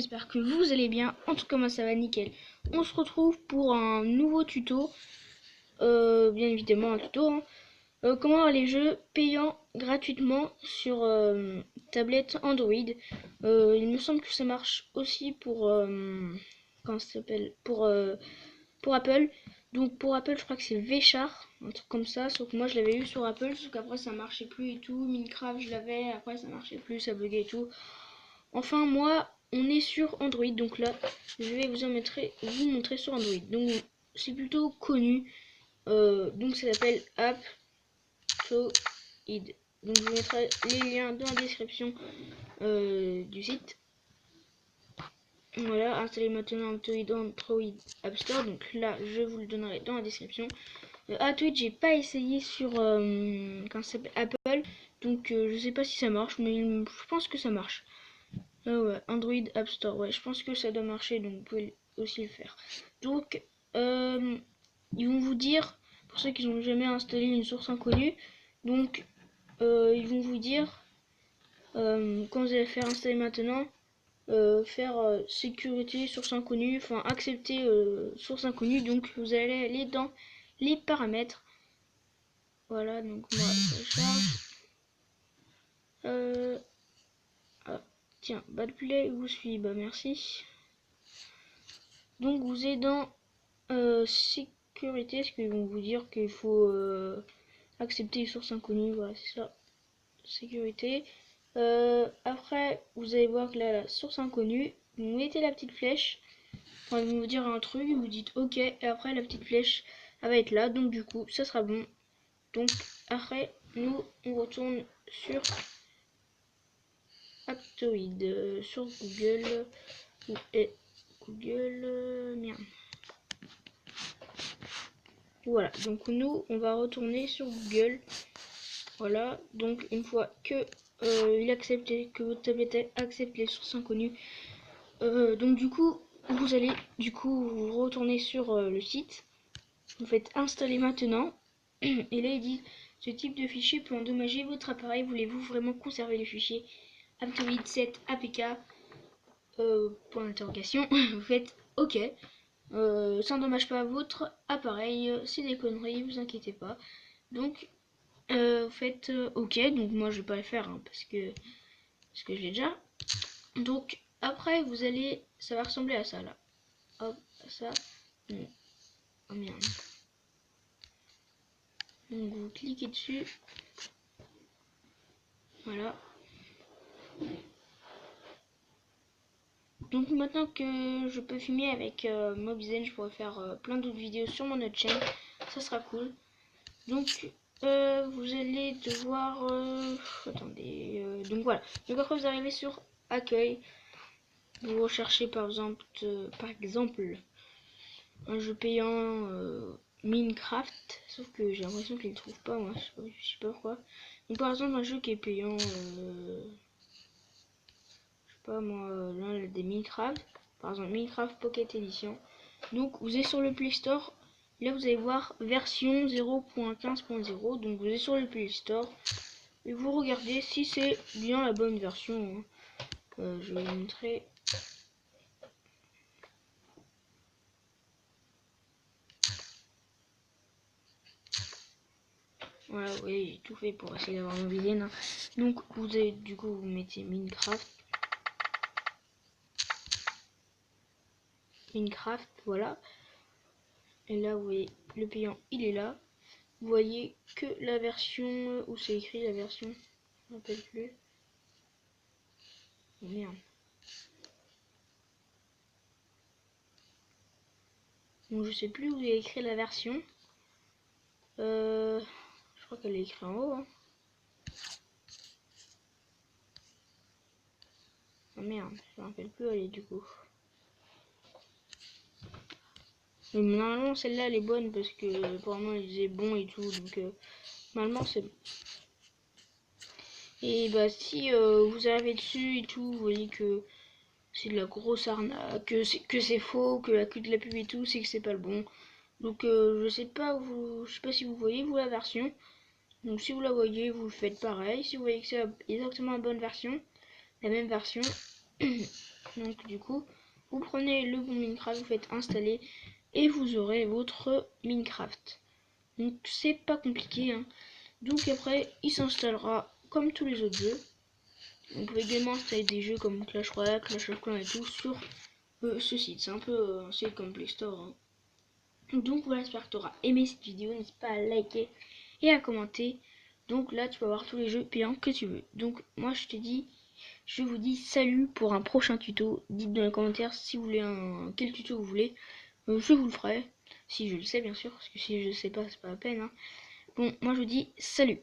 j'espère que vous allez bien. En tout cas, moi ça va nickel. On se retrouve pour un nouveau tuto. Bien évidemment, un tuto. Comment avoir les jeux payants gratuitement sur tablette Android. Il me semble que ça marche aussi pour. Comment ça s'appelle pour Apple. Donc pour Apple, je crois que c'est Vchar, un truc comme ça. Sauf que moi je l'avais eu sur Apple, sauf qu'après ça marchait plus et tout. Minecraft, je l'avais, après ça marchait plus, ça buguait et tout. Enfin, moi, on est sur Android, donc là, je vais vous montrer sur Android. Donc, c'est plutôt connu. Donc, ça s'appelle Aptoide. Donc, je mettrai les liens dans la description du site. Voilà, installez maintenant Aptoide Android App Store. Donc là, je vous le donnerai dans la description. Aptoide, j'ai pas essayé sur quand ça s'appelle Apple. Donc, je sais pas si ça marche, mais je pense que ça marche. Ah ouais, Android App Store, ouais, je pense que ça doit marcher, donc vous pouvez aussi le faire. Donc, ils vont vous dire, pour ceux qui n'ont jamais installé une source inconnue, donc ils vont vous dire, quand vous allez faire installer maintenant, faire sécurité source inconnue, enfin accepter source inconnue, donc vous allez aller dans les paramètres. Voilà, donc moi, ça charge. Ah, tiens, bad play vous suit, bah merci. Donc vous êtes dans sécurité, ce qu'ils vont vous dire qu'il faut accepter les sources inconnues, voilà c'est ça, sécurité. Après vous allez voir que là la source inconnue, vous mettez la petite flèche, enfin, ils vont vous dire un truc, vous dites ok, et après la petite flèche elle va être là, donc du coup ça sera bon. Donc après nous on retourne sur Aptoide, sur Google, et Google, merde. Voilà, donc nous on va retourner sur Google. Voilà, donc une fois que il accepte, que votre tablette accepte les sources inconnues, donc du coup vous allez vous retourner sur le site, vous faites installer maintenant, et là il dit ce type de fichier peut endommager votre appareil, voulez-vous vraiment conserver les fichiers Aptoide 7 APK, point d'interrogation. Vous faites ok. Ça n'endommage pas votre appareil, c'est des conneries, vous inquiétez pas. Donc vous faites ok, donc moi je vais pas le faire hein, parce que je l'ai déjà. Donc après vous allez, ça va ressembler à ça là. Hop, ça. Oh merde. Donc vous cliquez dessus. Voilà. Donc maintenant que je peux filmer avec Mobizen, je pourrais faire plein d'autres vidéos sur mon autre chaîne. Ça sera cool. Donc vous allez devoir attendez, donc voilà, donc après vous arrivez sur accueil, vous recherchez par exemple un jeu payant Minecraft, sauf que j'ai l'impression qu'ils ne trouvent pas, moi je sais pas pourquoi. Donc par exemple un jeu qui est payant, je sais pas moi, là des Minecraft, par exemple Minecraft Pocket Edition. Donc vous êtes sur le Play Store. Là vous allez voir version 0.15.0, donc vous êtes sur le Play Store et vous regardez si c'est bien la bonne version. Je vais vous montrer. Voilà, oui, j'ai tout fait pour essayer d'avoir mon vilaine. Donc vous avez du coup vous mettez Minecraft, voilà. Et là vous voyez le payant il est là. Vous voyez que la version où c'est écrit la version, je ne me rappelle plus. Oh, merde. Donc je sais plus où il y a écrit la version. Je crois qu'elle est écrite en haut. Hein. Oh merde, je me rappelle plus où elle est du coup. Mais normalement celle-là elle est bonne parce que apparemment elle disait bon et tout, donc normalement c'est bon. Et bah si vous arrivez dessus et tout, vous voyez que c'est de la grosse arnaque, que c'est faux, que la queue de la pub et tout, c'est que c'est pas le bon. Donc je sais pas si vous voyez vous la version. Donc si vous la voyez, vous faites pareil. Si vous voyez que c'est exactement la bonne version, la même version, Donc du coup, vous prenez le bon Minecraft, vous faites installer et vous aurez votre Minecraft. Donc c'est pas compliqué, hein. Donc après, il s'installera comme tous les autres jeux. Vous pouvez également installer des jeux comme Clash Royale, Clash of Clans et tout sur ce site. C'est un peu un site comme Play Store, hein. Donc voilà, j'espère que tu auras aimé cette vidéo. N'hésite pas à liker et à commenter. Donc là, tu vas voir tous les jeux payants que tu veux. Donc moi, je vous dis salut pour un prochain tuto. Dites dans les commentaires si vous voulez quel tuto vous voulez. Je vous le ferai. Si je le sais, bien sûr. Parce que si je le sais pas, c'est pas la peine, hein. Bon, moi je vous dis salut.